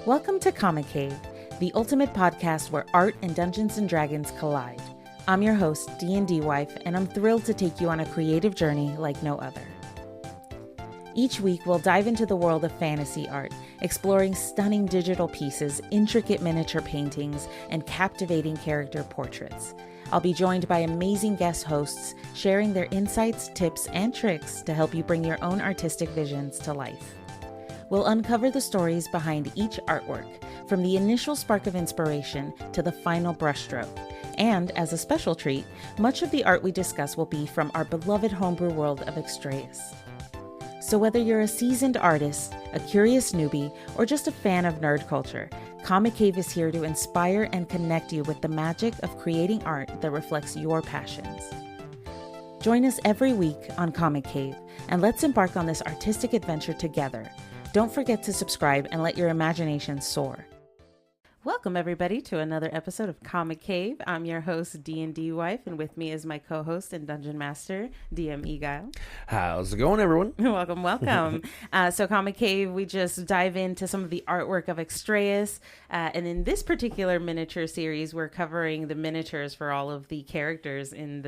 Welcome to Comic Cave, the ultimate podcast where art and Dungeons and Dragons collide. I'm your host, DNDWife, and I'm thrilled to take you on a creative journey like no other. Each week, we'll dive into the world of fantasy art, exploring stunning digital pieces, intricate miniature paintings, and captivating character portraits. I'll be joined by amazing guest hosts, sharing their insights, tips, and tricks to help you bring your own artistic visions to life. We'll uncover the stories behind each artwork, from the initial spark of inspiration to the final brushstroke. And as a special treat, much of the art we discuss will be from our beloved homebrew world of Extraeus. So whether you're a seasoned artist, a curious newbie, or just a fan of nerd culture, Comic Cave is here to inspire and connect you with the magic of creating art that reflects your passions. Join us every week on Comic Cave, and let's embark on this artistic adventure together. Don't forget to subscribe and let your imagination soar. Welcome, everybody, to another episode of Comic Cave. I'm your host, DNDWife, and with me is my co-host and Dungeon Master, DM Eguile. How's it going, everyone? Welcome. So Comic Cave, we just dive into some of the artwork of Extraeus. And in this particular miniature series, we're covering the miniatures for all of the characters in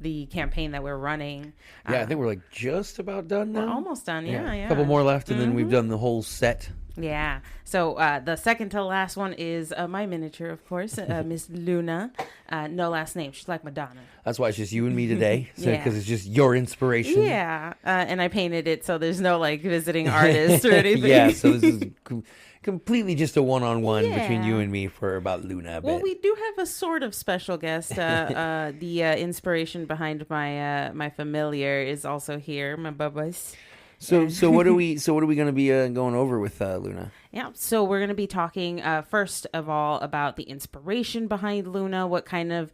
the campaign that we're running. Yeah, I think we're like just about done now. We're almost done, yeah. A couple more left, and then we've done the whole set. Yeah. So the second to last one is my miniature, of course, Miss Luna. No last name. She's like Madonna. That's why it's just you and me today, because it's just your inspiration. Yeah. And I painted it, so there's no like visiting artist or anything. Yeah, so this is completely just a one-on-one between you and me for about Luna a bit. Well, we do have a sort of special guest. The inspiration behind my familiar is also here, my bubbas. So what are we going to be going over with Luna? Yeah, so we're going to be talking first of all about the inspiration behind Luna, what kind of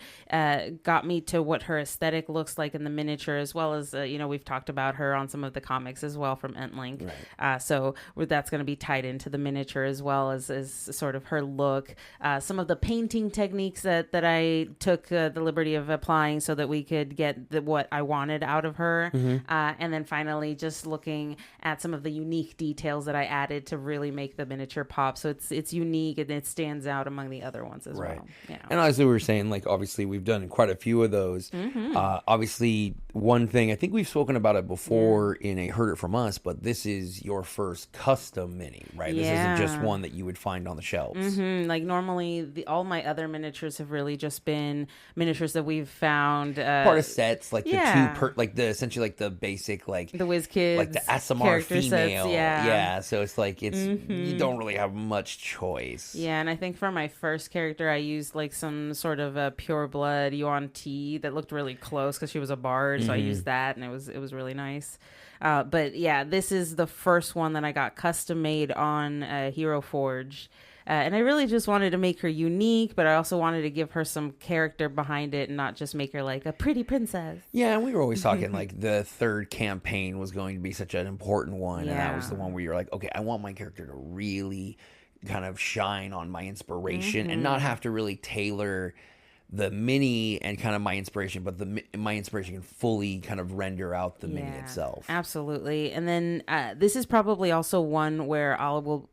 got me to what her aesthetic looks like in the miniature, as well as, we've talked about her on some of the comics as well from Entlink. Right. So that's going to be tied into the miniature as well as sort of her look. Some of the painting techniques that I took the liberty of applying so that we could get what I wanted out of her. Mm-hmm. And then finally just looking at some of the unique details that I added to really make the miniature pop, so it's unique and it stands out among the other ones as well. Yeah. And as we were saying, like obviously we've done quite a few of those. Mm-hmm. Obviously, one thing I think we've spoken about it before in a Heard It From Us, but this is your first custom mini, right? Yeah. This isn't just one that you would find on the shelves. Mm-hmm. Like normally, all my other miniatures have really just been miniatures that we've found part of sets, like essentially like the basic, like the Whiz Kids, like the SMR female. Sets, yeah. So it's like you don't really have much choice. Yeah, and I think for my first character, I used like some sort of a pure blood Yuan Ti that looked really close because she was a bard, so I used that, and it was really nice. But yeah, this is the first one that I got custom made on Hero Forge. And I really just wanted to make her unique, but I also wanted to give her some character behind it and not just make her like a pretty princess. Yeah, and we were always talking like the third campaign was going to be such an important one. Yeah. And that was the one where you're like, okay, I want my character to really kind of shine on my inspiration and not have to really tailor the mini and kind of my inspiration, but my inspiration can fully kind of render out the mini itself. Absolutely. And then this is probably also one where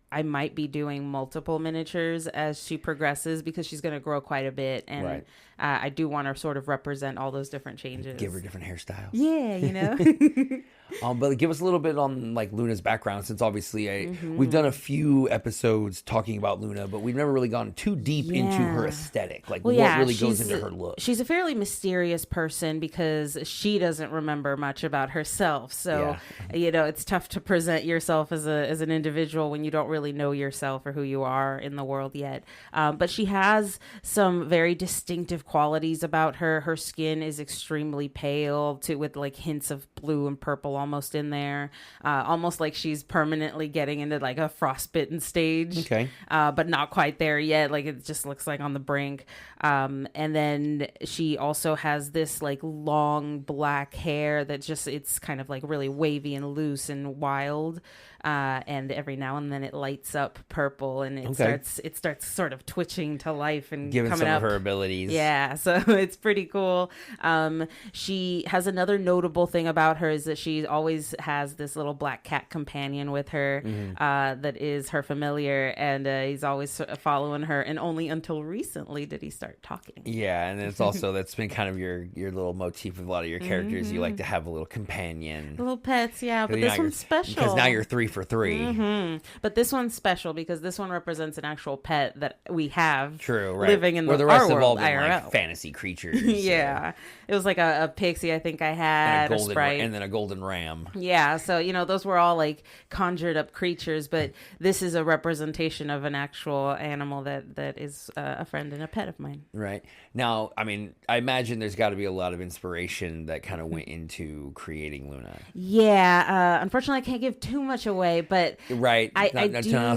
I might be doing multiple miniatures as she progresses because she's going to grow quite a bit. And I do want to sort of represent all those different changes. Give her different hairstyles. Yeah, But give us a little bit on like Luna's background, since obviously we've done a few episodes talking about Luna, but we've never really gone too deep into her aesthetic. Like what really goes into her look. She's a fairly mysterious person because she doesn't remember much about herself. So, it's tough to present yourself as an individual when you don't really know yourself or who you are in the world yet. But she has some very distinctive qualities about her. Her skin is extremely pale with like hints of blue and purple almost in there, almost like she's permanently getting into like a frostbitten stage, but not quite there yet. Like it just looks like on the brink. And then she also has this like long black hair that it's kind of like really wavy and loose and wild. And every now and then it lights up purple, and it starts sort of twitching to life and giving coming some up. of her abilities. Yeah, so it's pretty cool. She has another notable thing about her is that she always has this little black cat companion with her that is her familiar, and he's always following her, and only until recently did he start talking. Yeah, and it's also, that's been kind of your little motif with a lot of your characters. You like to have a little companion. Little pets, yeah, but this one's special. Because now you're 3 for 3. But this one's special because this one represents an actual pet that we have living in the rest our have world, all been IRL. like fantasy creatures. Yeah. It was like a pixie I think I had, a sprite. And then a golden ram. Yeah, so, those were all like conjured up creatures, but this is a representation of an actual animal that is a friend and a pet of mine. Right. Now, I mean, I imagine there's got to be a lot of inspiration that kind of went into creating Luna. Yeah, unfortunately, I can't give too much away, but right, not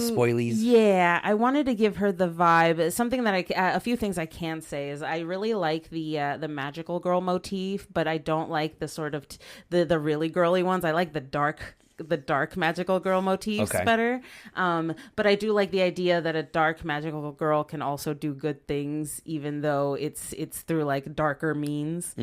spoilies. Yeah, I wanted to give her the vibe. Something that a few things I can say is I really like the magical girl motif, but I don't like the sort of the really girly ones. I like the dark magical girl motifs better. But I do like the idea that a dark magical girl can also do good things, even though it's through like darker means.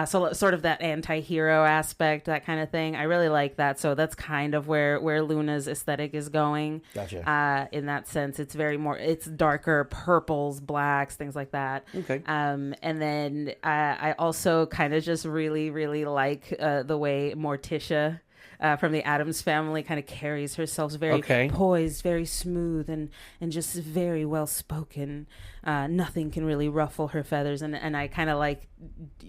So sort of that anti-hero aspect, that kind of thing. I really like that. So that's kind of where Luna's aesthetic is going. Gotcha. In that sense, it's darker purples, blacks, things like that. Okay. And then I also kind of just really, really like the way Morticia from the Addams family kind of carries herself very poised, very smooth, and just very well spoken. Nothing can really ruffle her feathers, and I kind of like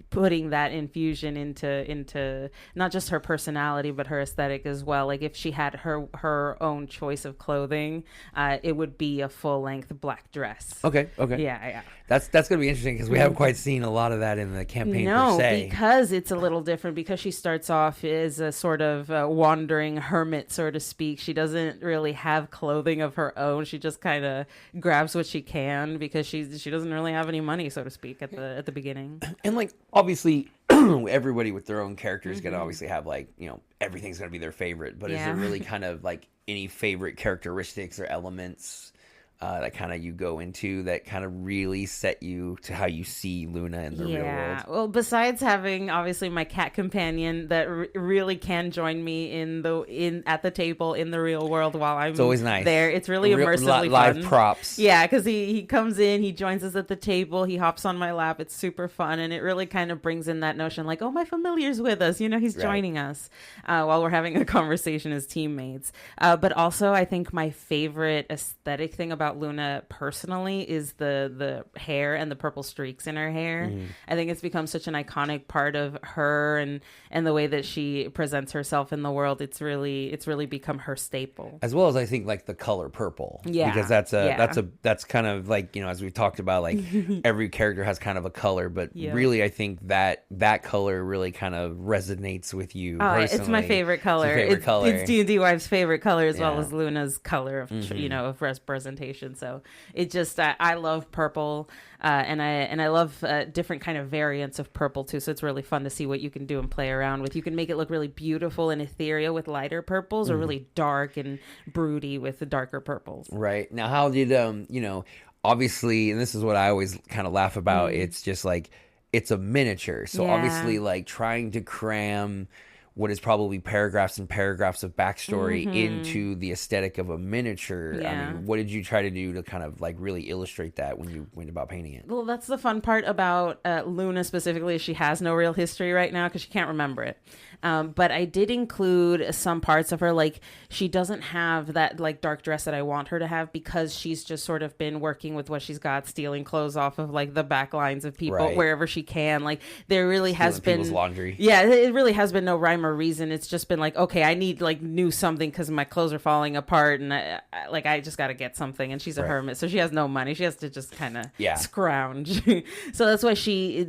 putting that infusion into not just her personality but her aesthetic as well. Like if she had her own choice of clothing, it would be a full length black dress. Okay. Yeah. That's gonna be interesting because we haven't quite seen a lot of that in the campaign per se. Because it's a little different, because she starts off as a sort of wandering hermit, so to speak. She doesn't really have clothing of her own. She just kind of grabs what she can because she doesn't really have any money, so to speak, at the beginning. And like obviously everybody with their own character is gonna obviously have like, everything's gonna be their favorite, but is there really kind of like any favorite characteristics or elements that kind of you go into that kind of really set you to how you see Luna in the real world? Well, besides having obviously my cat companion that really can join me at the table in the real world while I'm always nice there. It's really immersively live fun. Props. Yeah, because he comes in, he joins us at the table, he hops on my lap. It's super fun, and it really kind of brings in that notion like, oh, my familiar's with us. He's joining us while we're having a conversation as teammates. But also, I think my favorite aesthetic thing about Luna personally is the hair and the purple streaks in her hair. I think it's become such an iconic part of her and the way that she presents herself in the world. It's really become her staple, as well as I think like the color purple. Because that's kind of like, as we've talked about, like every character has kind of a color, but really I think that color really kind of resonates with you personally. It's my favorite color. It's D&D Wife's favorite color as well as Luna's color of of representation. So it just I love purple, and I love different kind of variants of purple too. So it's really fun to see what you can do and play around with. You can make it look really beautiful and ethereal with lighter purples, or really dark and broody with the darker purples. Right. Now, how did obviously, and this is what I always kind of laugh about, it's just like it's a miniature, so obviously like trying to cram what is probably paragraphs and paragraphs of backstory into the aesthetic of a miniature. I mean, what did you try to do to kind of like really illustrate that when you went about painting it? Well, that's the fun part about Luna specifically. She has no real history right now because she can't remember it. But I did include some parts of her, like she doesn't have that like dark dress that I want her to have because she's just sort of been working with what she's got, stealing clothes off of like the back lines of people wherever she can. Like there really has been people's laundry. Yeah, it really has been no rhyme or reason. It's just been like, okay, I need like new something because my clothes are falling apart, and I just got to get something. And she's a hermit, so she has no money. She has to just kind of scrounge. So that's why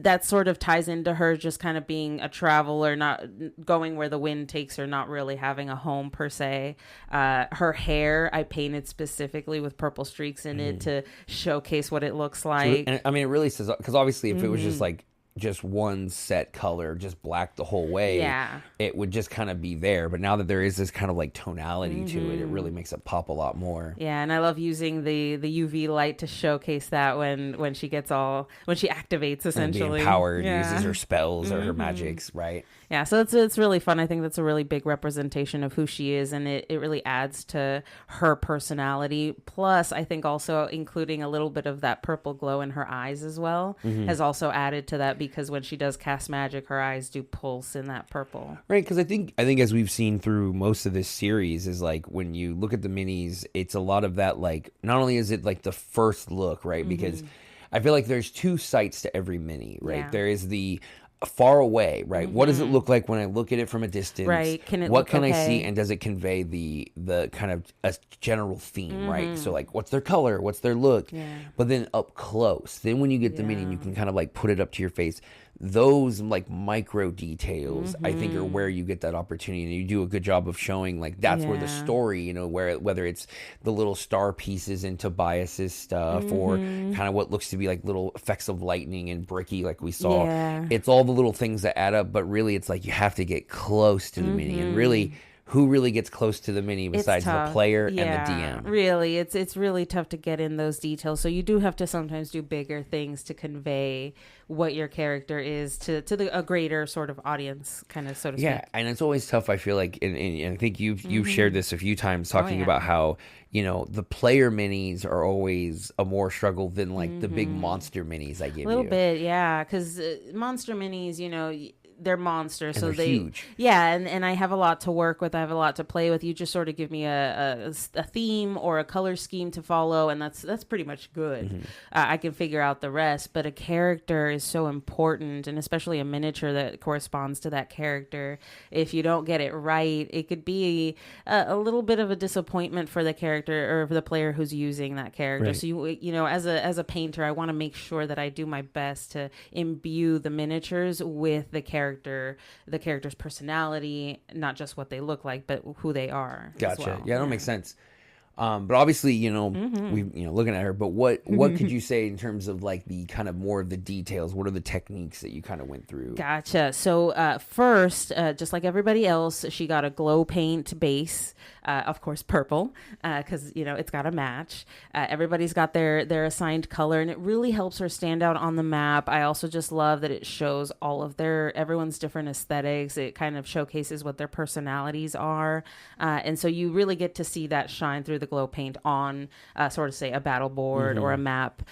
that sort of ties into her just kind of being a traveler, not going where the wind takes her, not really having a home per se. Her hair I painted specifically with purple streaks in it to showcase what it looks like. And I mean, it really says, because obviously if it was just like just one set color, just black the whole way, Yeah. it would just kind of be there. But now that there is this kind of like tonality to it, it really makes it pop a lot more. Yeah, and I love using the UV light to showcase that when she activates, essentially. And being empowered, uses her spells or her magics, right? Yeah, so it's really fun. I think that's a really big representation of who she is, and it really adds to her personality. Plus, I think also including a little bit of that purple glow in her eyes as well has also added to that, because when she does cast magic, her eyes do pulse in that purple. Right, because I think as we've seen through most of this series is like when you look at the minis, it's a lot of that, like not only is it like the first look, right? Because I feel like there's two sights to every mini, right? Yeah. There is the far away, right? What does it look like when I look at it from a distance? Right. What can I see, and does it convey the kind of a general theme, right? So like, what's their color? What's their look? Yeah. But then up close, then when you get the mini, and you can kind of like put it up to your face. Those like micro details, I think, are where you get that opportunity, and you do a good job of showing like that's where the story, you know, whether it's the little star pieces in Tobias's stuff or kind of what looks to be like little effects of lightning and Bricky, like we saw. Yeah. It's all the little things that add up, but really it's like you have to get close to the mini, and really, who really gets close to the mini besides the player and the DM? Really, it's really tough to get in those details. So you do have to sometimes do bigger things to convey what your character is to a greater sort of audience, kind of, so to speak. Yeah, and it's always tough, I feel like, and I think you've shared this a few times, talking about how, you know, the player minis are always a more struggle than like the big monster minis I give you. A little bit, yeah, because monster minis, you know, they're monsters, and so they're huge. Yeah, and I have a lot to work with. I have a lot to play with. You just sort of give me a theme or a color scheme to follow, and that's pretty much good. I can figure out the rest, but a character is so important, and especially a miniature that corresponds to that character. If you don't get it right, it could be a little bit of a disappointment for the character or for the player who's using that character. Right. So you know, as a painter, I want to make sure that I do my best to imbue the miniatures with the character's personality, not just what they look like, but who they are. Gotcha. As well. Yeah, that makes sense. But obviously, you know, we, you know, looking at her, but what could you say in terms of like the kind of more of the details? What are the techniques that you kind of went through? Gotcha. So first, just like everybody else, she got a glow paint base, of course, purple, because, you know, it's got to match. Everybody's got their assigned color, and it really helps her stand out on the map. I also just love that it shows all of everyone's different aesthetics. It kind of showcases what their personalities are. And so you really get to see that shine through the glow paint on sort of say a battle board or a map,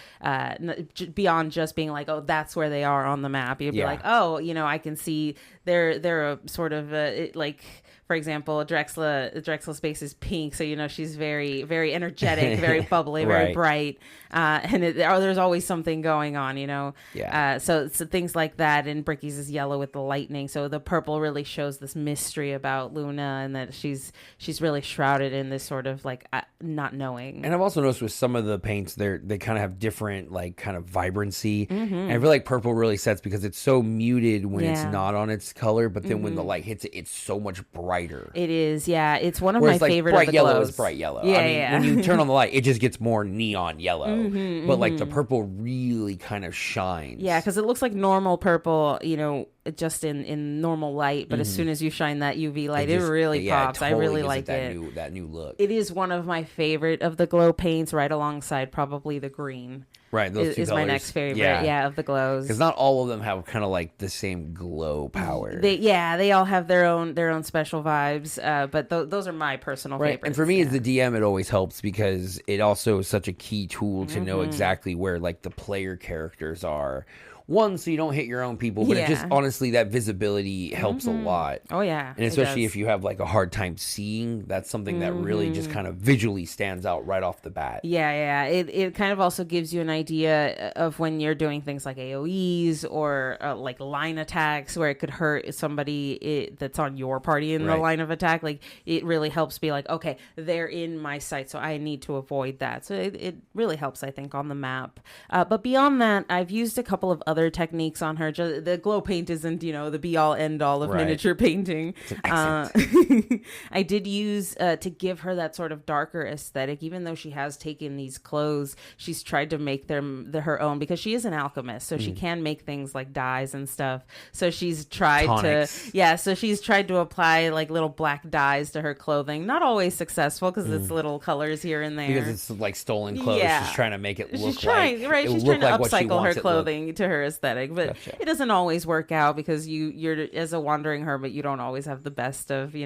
beyond just being like, oh, that's where they are on the map. You'd be like, oh, you know, I can see they're a sort of like, for example, Drexla's face is pink, so you know she's very, very energetic, very bubbly, very bright, and there's always something going on, you know. Yeah. So things like that, and Bricky's is yellow with the lightning, so the purple really shows this mystery about Luna, and that she's really shrouded in this sort of like not knowing. And I've also noticed with some of the paints, they kind of have different like kind of vibrancy. And I feel like purple really sets because it's so muted when it's not on its color, but then when the light hits it, it's so much brighter. It is, yeah. It's one of Whereas my like favorite bright of the yellow glows. is bright yellow. Yeah, I mean, when you turn on the light, it just gets more neon yellow. But like the purple really kind of shines. Yeah, because it looks like normal purple, you know, just in normal light. But as soon as you shine that UV light, it really pops. Totally I really gives like it. That new look. It is one of my favorite of the glow paints, right alongside probably the green. Right, those two is colors. my next favorite, of the glows. Because not all of them have kind of like the same glow power. They all have their own special vibes, but those are my personal favorites. And for me as the DM, it always helps because it also is such a key tool to know exactly where like the player characters are. One, so you don't hit your own people, but it just honestly, that visibility helps a lot. Oh, yeah. And especially if you have like a hard time seeing, that's something that really just kind of visually stands out right off the bat. Yeah. It kind of also gives you an idea of when you're doing things like AoEs or like line attacks where it could hurt somebody that's on your party in the line of attack. Like it really helps be like, okay, they're in my sight, so I need to avoid that. So it really helps, I think, on the map. But beyond that, I've used a couple of other techniques on her. Just, the glow paint isn't, the be all end all of miniature painting. I did use to give her that sort of darker aesthetic, even though she has taken these clothes, she's tried to make them her own, because she is an alchemist, so she can make things like dyes and stuff. So she's tried to apply like little black dyes to her clothing. Not always successful, because it's little colors here and there. Because it's like stolen clothes. She's trying to make it look She's trying to upcycle her clothing to her aesthetic, but it doesn't always work out, because you're as a wandering hermit, you don't always have the best of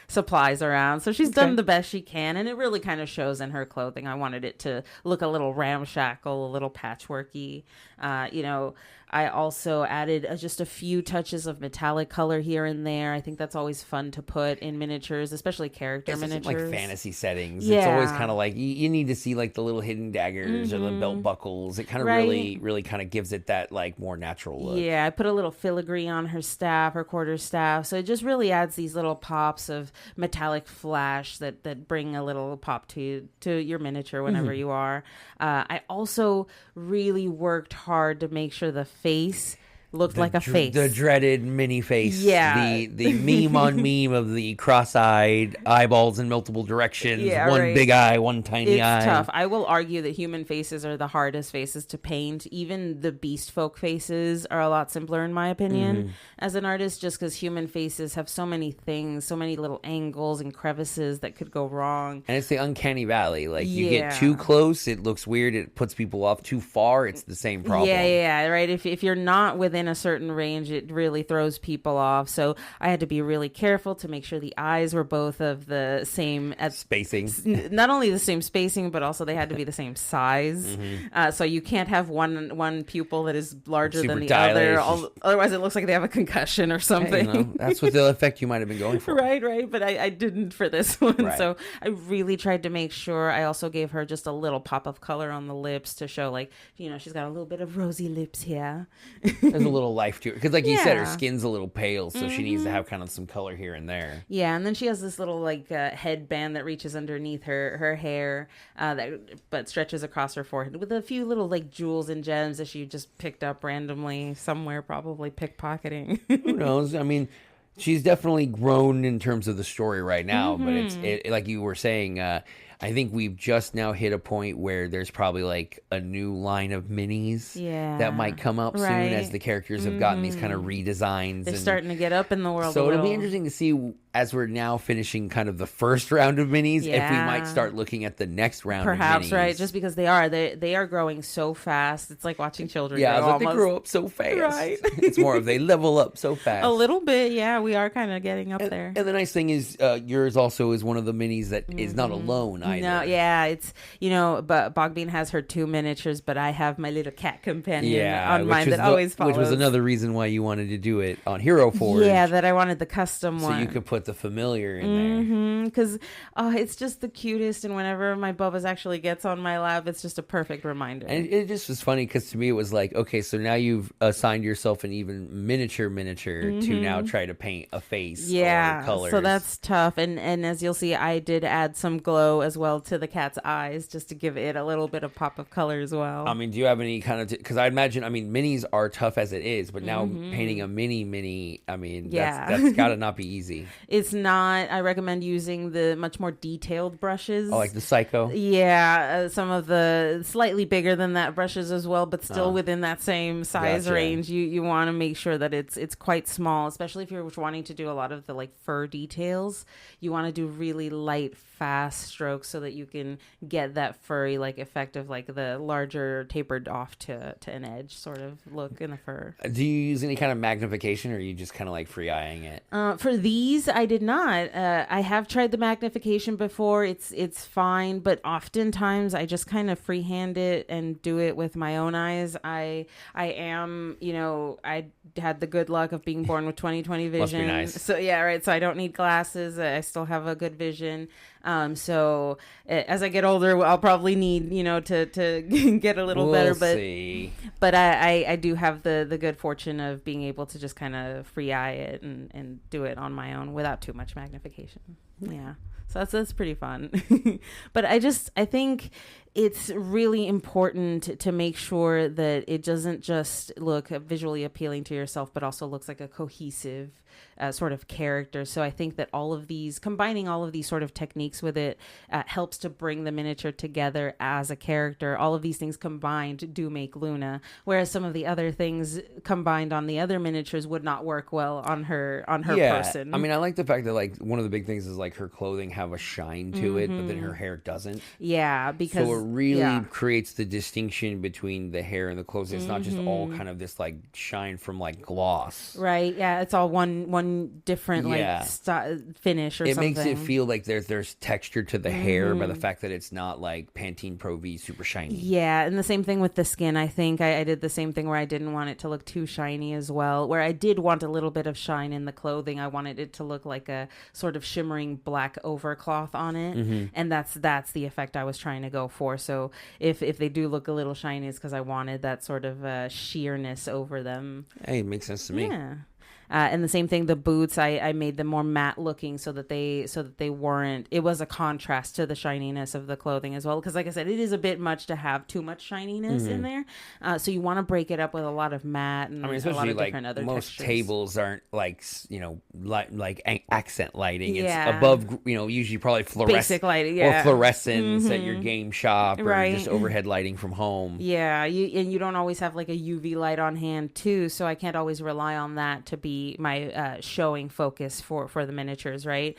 supplies around. So she's done the best she can, and it really kind of shows in her clothing. I wanted it to look a little ramshackle, a little patchworky. I also added just a few touches of metallic color here and there. I think that's always fun to put in miniatures, especially character miniatures. Like fantasy settings. Yeah. It's always kind of like, you need to see like the little hidden daggers or the belt buckles. It kind of really kind of gives it that like more natural look. Yeah, I put a little filigree on her staff, her quarterstaff. So it just really adds these little pops of metallic flash that bring a little pop to your miniature whenever you are. I also really worked hard to make sure the face looked like a face. The dreaded mini face. Yeah. The meme on meme of the cross-eyed eyeballs in multiple directions. Yeah, one big eye, one tiny eye. It's tough. I will argue that human faces are the hardest faces to paint. Even the beast folk faces are a lot simpler, in my opinion, as an artist, just because human faces have so many things, so many little angles and crevices that could go wrong. And it's the uncanny valley. Like, you get too close, it looks weird. It puts people off. Too far, it's the same problem. Yeah, right. If you're not within a certain range, it really throws people off. So I had to be really careful to make sure the eyes were both of the same spacing. Not only the same spacing, but also they had to be the same size. So you can't have one pupil that is larger than the other. Otherwise, it looks like they have a concussion or something. Hey, that's what the effect you might have been going for. Right. But I didn't for this one. Right. So I really tried to make sure. I also gave her just a little pop of color on the lips to show, like, she's got a little bit of rosy lips here. There's a little life to it, because like you said, her skin's a little pale, so she needs to have kind of some color here and there. Yeah, and then she has this little like headband that reaches underneath her hair, but stretches across her forehead with a few little like jewels and gems that she just picked up randomly somewhere, probably pickpocketing. Who knows? I mean, she's definitely grown in terms of the story right now, but it's like you were saying. I think we've just now hit a point where there's probably like a new line of minis that might come up soon as the characters have gotten these kind of redesigns. They're starting to get up in the world. So it'll be interesting to see, as we're now finishing kind of the first round of minis, if we might start looking at the next round of minis. Perhaps, right? Just because they are growing so fast. It's like watching children grow. Yeah, they grow up so fast. Right. It's more of they level up so fast. A little bit, yeah. We are kind of getting up there. And the nice thing is yours also is one of the minis that is not alone either. No, yeah, it's, but Bogbean has her 2 miniatures, but I have my little cat companion on mine that always follows. Which was another reason why you wanted to do it on Hero Forge. Yeah, that I wanted the custom one. So you could put the familiar in there. Because it's just the cutest, and whenever my Bubba's actually gets on my lap, it's just a perfect reminder. And it just was funny, because to me it was like, okay, so now you've assigned yourself an even miniature to now try to paint a face or colors. So that's tough. And as you'll see, I did add some glow as well to the cat's eyes, just to give it a little bit of pop of color as well. I mean, do you have any kind of, because I imagine, minis are tough as it is, but now painting a mini, that's gotta not be easy. It's not. I recommend using the much more detailed brushes. Oh, like the Psycho? Yeah, some of the slightly bigger than that brushes as well, but still within that same size range. You want to make sure that it's quite small, especially if you're wanting to do a lot of the like fur details. You want to do really light, fast strokes so that you can get that furry like effect of like the larger tapered off to an edge sort of look in the fur. Do you use any kind of magnification, or are you just kind of like free eyeing it? For these, I did not. I have tried the magnification before. It's fine, but oftentimes I just kind of freehand it and do it with my own eyes. I am, I had the good luck of being born with 20/20 vision. Must be nice. So yeah, right. So I don't need glasses. I still have a good vision. So as I get older, I'll probably need, to get a little better. But I do have the good fortune of being able to just kind of free eye it and do it on my own without too much magnification. Yeah. So that's pretty fun. But I think it's really important to make sure that it doesn't just look visually appealing to yourself, but also looks like a cohesive sort of character. So I think that combining all of these sort of techniques with it helps to bring the miniature together as a character. All of these things combined do make Luna, whereas some of the other things combined on the other miniatures would not work well on her person. I mean, I like the fact that like one of the big things is like her clothing have a shine to it, but then her hair doesn't. Yeah, because so it really creates the distinction between the hair and the clothes. It's not just all kind of this like shine from like gloss, right? Yeah, it's all one different finish or something. It makes it feel like there's texture to the hair by the fact that it's not like Pantene Pro V super shiny. Yeah, and the same thing with the skin. I think I did the same thing where I didn't want it to look too shiny as well. Where I did want a little bit of shine in the clothing, I wanted it to look like a sort of shimmering black overcloth on it, and that's the effect I was trying to go for. So if they do look a little shiny, it's because I wanted that sort of sheerness over them. Hey, it makes sense to me. Yeah. And the same thing, the boots, I made them more matte looking so that they weren't, it was a contrast to the shininess of the clothing as well. Because like I said, it is a bit much to have too much shininess in there. So you want to break it up with a lot of matte and a lot of different other most textures. Tables aren't like, like accent lighting. It's above, usually probably basic lighting, or fluorescence at your game shop or just overhead lighting from home. Yeah, you don't always have like a UV light on hand too. So I can't always rely on that to be my showing focus for the miniatures, right?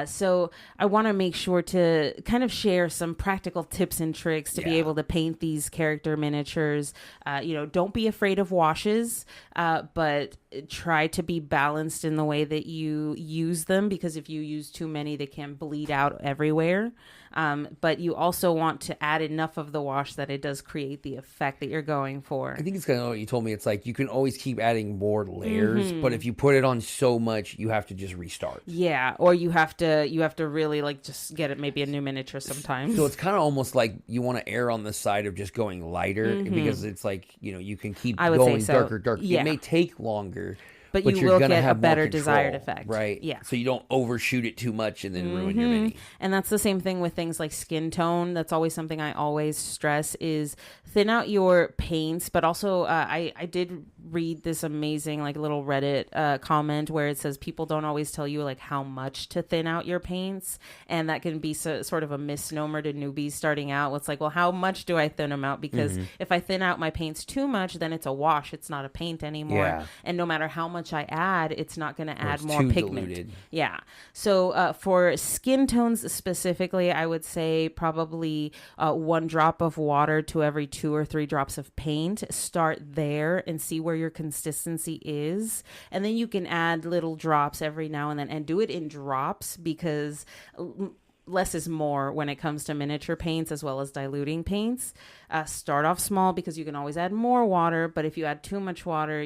So I want to make sure to kind of share some practical tips and tricks to be able to paint these character miniatures. Don't be afraid of washes, but try to be balanced in the way that you use them, because if you use too many, they can bleed out everywhere. But you also want to add enough of the wash that it does create the effect that you're going for. I think it's kind of what you told me. It's like you can always keep adding more layers, but if you put it on so much, you have to just restart. Yeah, or you have to really like just get it maybe a new miniature sometimes. So it's kind of almost like you want to err on the side of just going lighter, because it's like, you can keep going darker. Yeah. It may take longer. But you will get a better desired effect. Right. Yeah. So you don't overshoot it too much and then ruin your mini. And that's the same thing with things like skin tone. That's always something I always stress is thin out your paints. But also I did read this amazing like little Reddit comment where it says people don't always tell you like how much to thin out your paints. And that can be sort of a misnomer to newbies starting out. It's like, well, how much do I thin them out? Because if I thin out my paints too much, then it's a wash. It's not a paint anymore. Yeah. And no matter how much I add, it's not going to add more pigment. Diluted. Yeah. So for skin tones specifically, I would say probably 1 drop of water to every 2 or 3 drops of paint. Start there and see where your consistency is. And then you can add little drops every now and then and do it in drops, because less is more when it comes to miniature paints as well as diluting paints. Start off small, because you can always add more water, but if you add too much water,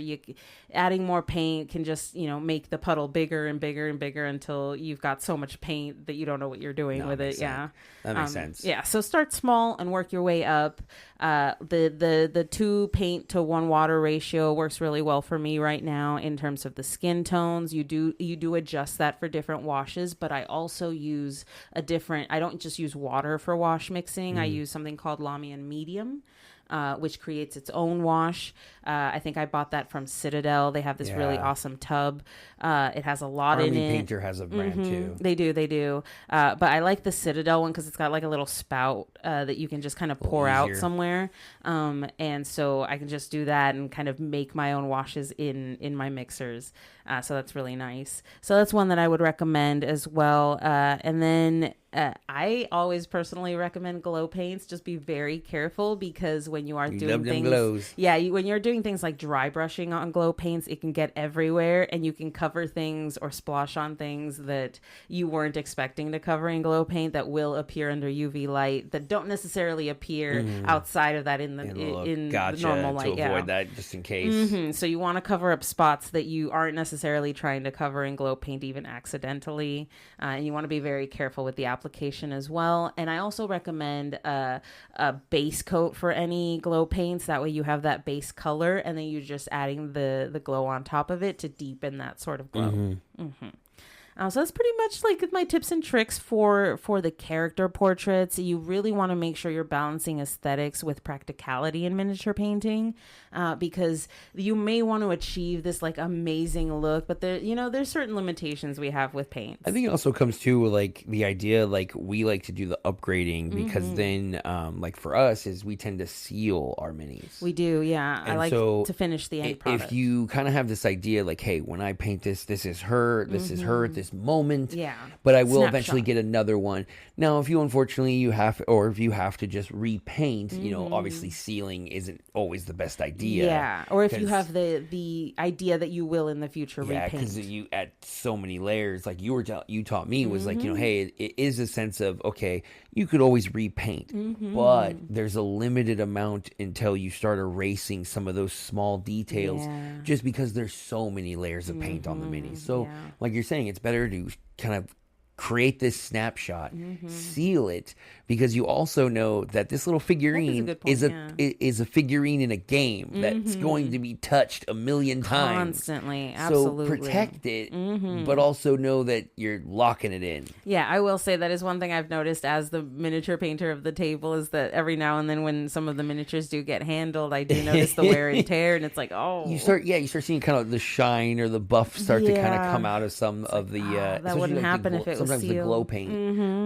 adding more paint can just make the puddle bigger and bigger and bigger until you've got so much paint that you don't know what you're doing with it. Yeah, that makes sense. Yeah, so start small and work your way up. The 2 paint to 1 water ratio works really well for me right now in terms of the skin tones. You do adjust that for different washes, but I also use I don't just use water for wash mixing. I use something called Lamian Medium, which creates its own wash. I think I bought that from Citadel. They have this really awesome tub. It has a lot in it. Army Painter has a brand too. They do. But I like the Citadel one because it's got like a little spout that you can just kind of pour out somewhere. And so I can just do that and kind of make my own washes in my mixers. So that's really nice. So that's one that I would recommend as well. And then I always personally recommend glow paints. Just be very careful, because when you are doing things, when you're doing things like dry brushing on glow paints, it can get everywhere, and you can cover things or splosh on things that you weren't expecting to cover in glow paint that will appear under UV light that don't necessarily appear outside of that in the normal light. To avoid that, just in case. So you want to cover up spots that you aren't necessarily trying to cover in glow paint, even accidentally, and you want to be very careful with the application as well. And I also recommend a base coat for any glow paints. That way you have that base color, and then you're just adding the glow on top of it to deepen that sort of glow. So that's pretty much like my tips and tricks for the character portraits. You really want to make sure you're balancing aesthetics with practicality in miniature painting, because you may want to achieve this like amazing look, but there's certain limitations we have with paint. I think it also comes to like the idea, like we like to do the upgrading because then like for us is we tend to seal our minis. We do, yeah. And I like so to finish the end product. If you kind of have this idea like, hey, when I paint this is her, this is her at this moment. Yeah. But I will eventually get another one. Now, if you unfortunately if you have to just repaint, obviously sealing isn't always the best idea. Yeah. Or if you have the idea that you will in the future repaint. Yeah, because you add so many layers, like you taught me was like, hey, it is a sense of, okay, you could always repaint, but there's a limited amount until you start erasing some of those small details just because there's so many layers of paint on the minis. So like you're saying, it's better to kind of create this snapshot, seal it, because you also know that this little figurine is a figurine in a game that's going to be touched a million times. Constantly, absolutely. So protect it, but also know that you're locking it in. Yeah, I will say that is one thing I've noticed as the miniature painter of the table is that every now and then when some of the miniatures do get handled, I do notice the wear and tear, and it's like, you start seeing kind of the shine or the buff start to kind of come out of some of the. That wouldn't happen if it was sometimes sealed. the glow paint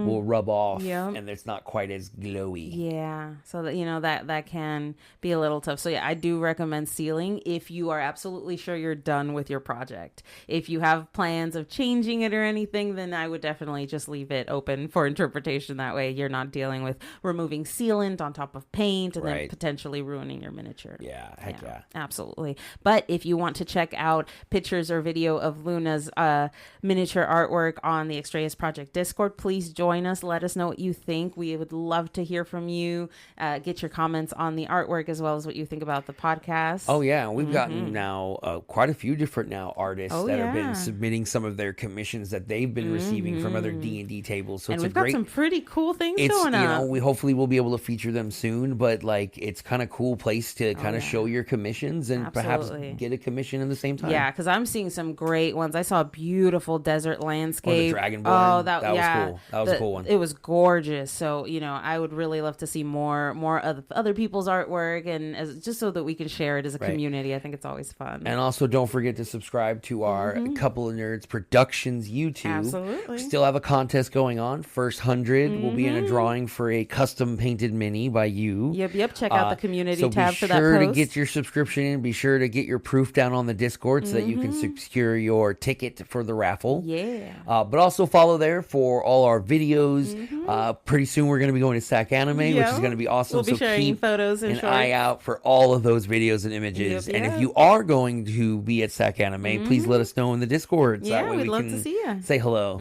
will rub off, and it's not quite as glowy. Yeah, so that that can be a little tough. So yeah, I do recommend sealing if you are absolutely sure you're done with your project. If you have plans of changing it or anything, then I would definitely just leave it open for interpretation. That way you're not dealing with removing sealant on top of paint and then potentially ruining your miniature. Yeah, heck yeah. Absolutely. But if you want to check out pictures or video of Luna's miniature artwork on the Extraeus Project Discord, please join us. Let us know what you think. We would love to hear from you. Get your comments on the artwork as well as what you think about the podcast. Oh yeah, we've gotten now quite a few different artists that have been submitting some of their commissions that they've been receiving from other D&D tables. So we've got some pretty cool things going on. We hopefully will be able to feature them soon, but like it's kind of cool place to kind of show your commissions and perhaps get a commission in the same time. Yeah, because I'm seeing some great ones. I saw a beautiful desert landscape. The Dragonborn. Oh, that was cool. That was a cool one. It was gorgeous. So I would really love to see more of other people's artwork, and just so that we can share it as a community. I think it's always fun. And also, don't forget to subscribe to our Couple of Nerds Productions YouTube. Absolutely. We still have a contest going on. First 100 will be in a drawing for a custom painted mini by you. Yep. Check out the community tab for that post. So be sure to get your subscription in. Be sure to get your proof down on the Discord so that you can secure your ticket for the raffle. Yeah. But also follow there for all our videos. Pretty soon we're going to be going to SAC Anime, which is going to be awesome. We'll be sharing keep photos and an eye out for all of those videos and images. And if you are going to be at SAC Anime, please let us know in the Discord. So that way we'd love to see you. Say hello.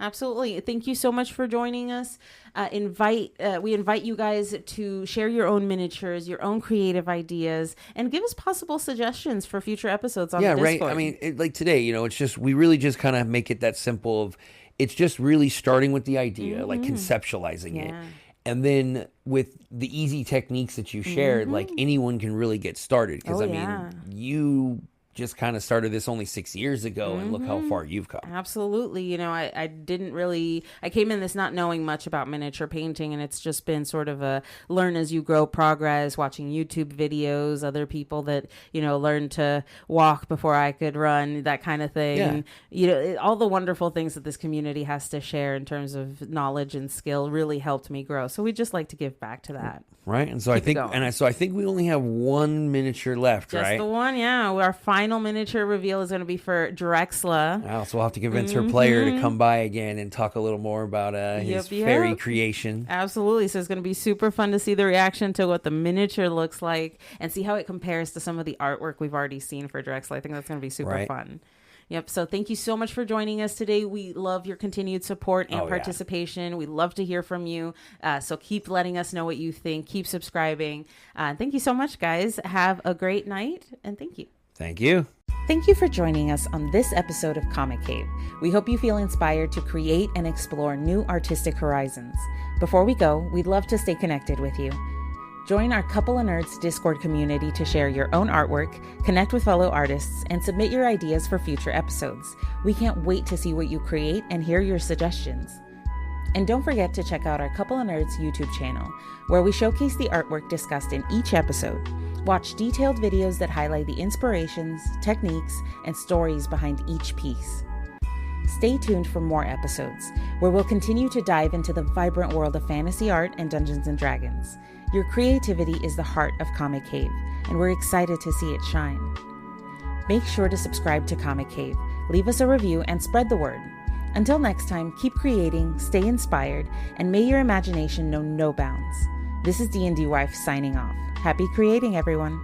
Absolutely. Thank you so much for joining us. We invite you guys to share your own miniatures, your own creative ideas, and give us possible suggestions for future episodes on the Discord. Yeah, right. I mean, like today, it's just, we really just kind of make it that simple of, it's just really starting with the idea, like conceptualizing it. And then with the easy techniques that you shared, like anyone can really get started. Because you just kind of started this only 6 years ago, and look how far you've come. Absolutely. I didn't really, I came in this not knowing much about miniature painting, and it's just been sort of a learn as you grow progress, watching YouTube videos, other people that, learned to walk before I could run, that kind of thing. Yeah. And, all the wonderful things that this community has to share in terms of knowledge and skill really helped me grow. So we just like to give back to that. Right. And so I think we only have one miniature left, just right? Just the one. Yeah. Our final miniature reveal is going to be for Drexla. Wow, so we'll have to convince her player to come by again and talk a little more about his fairy creation. Absolutely. So it's going to be super fun to see the reaction to what the miniature looks like and see how it compares to some of the artwork we've already seen for Drexla. I think that's going to be super fun. Yep. So thank you so much for joining us today. We love your continued support and participation. We love to hear from you. So keep letting us know what you think. Keep subscribing. Thank you so much, guys. Have a great night, and thank you. Thank you. Thank you for joining us on this episode of Comic Cave. We hope you feel inspired to create and explore new artistic horizons. Before we go, we'd love to stay connected with you. Join our Couple of Nerds Discord community to share your own artwork, connect with fellow artists, and submit your ideas for future episodes. We can't wait to see what you create and hear your suggestions. And don't forget to check out our Couple of Nerds YouTube channel, where we showcase the artwork discussed in each episode. Watch detailed videos that highlight the inspirations, techniques, and stories behind each piece. Stay tuned for more episodes, where we'll continue to dive into the vibrant world of fantasy art and Dungeons & Dragons. Your creativity is the heart of Comic Cave, and we're excited to see it shine. Make sure to subscribe to Comic Cave, leave us a review, and spread the word. Until next time, keep creating, stay inspired, and may your imagination know no bounds. This is D&D Wife signing off. Happy creating, everyone.